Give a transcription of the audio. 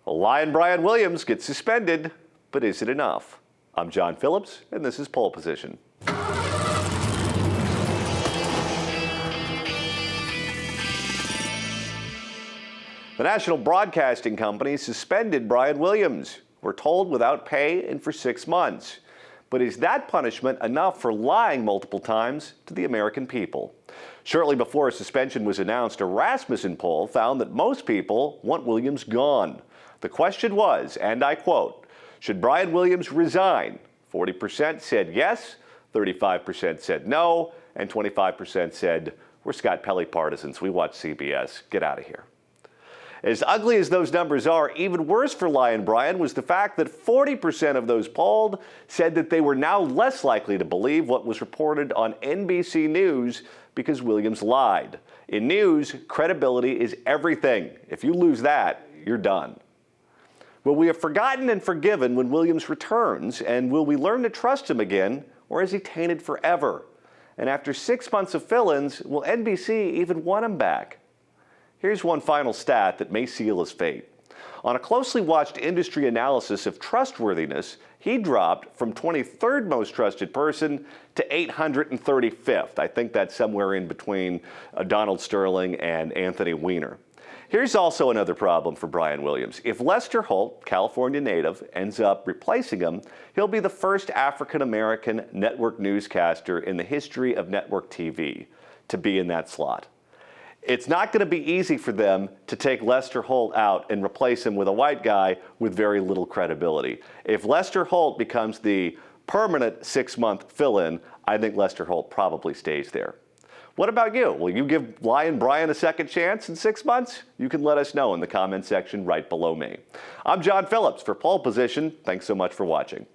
Lion Brian Williams gets suspended, but is it enough? I'm John Phillips, and this is Pole Position. The National Broadcasting Company suspended Brian Williams. We're told without pay and for 6 months. But is that punishment enough for lying multiple times to the American people? Shortly before a suspension was announced, a Rasmussen poll found that most people want Williams gone. The question was, and I quote, should Brian Williams resign? 40% said yes, 35% said no, and 25% said, we're Scott Pelley partisans, we watch CBS, get out of here. As ugly as those numbers are, even worse for Lion Brian was the fact that 40% of those polled said that they were now less likely to believe what was reported on NBC News because Williams lied. In news, credibility is everything. If you lose that, you're done. Will we have forgotten and forgiven when Williams returns, and will we learn to trust him again, or is he tainted forever? And after 6 months of fill-ins, will NBC even want him back? Here's one final stat that may seal his fate. On a closely watched industry analysis of trustworthiness, he dropped from 23rd most trusted person to 835th. I think that's somewhere in between Donald Sterling and Anthony Weiner. Here's also another problem for Brian Williams. If Lester Holt, California native, ends up replacing him, he'll be the first African-American network newscaster in the history of network TV to be in that slot. It's not going to be easy for them to take Lester Holt out and replace him with a white guy with very little credibility. If Lester Holt becomes the permanent 6-month fill-in, I think Lester Holt probably stays there. What about you? Will you give Lion Brian a second chance in 6 months? You can let us know in the comment section right below me. I'm John Phillips for Pole Position. Thanks so much for watching.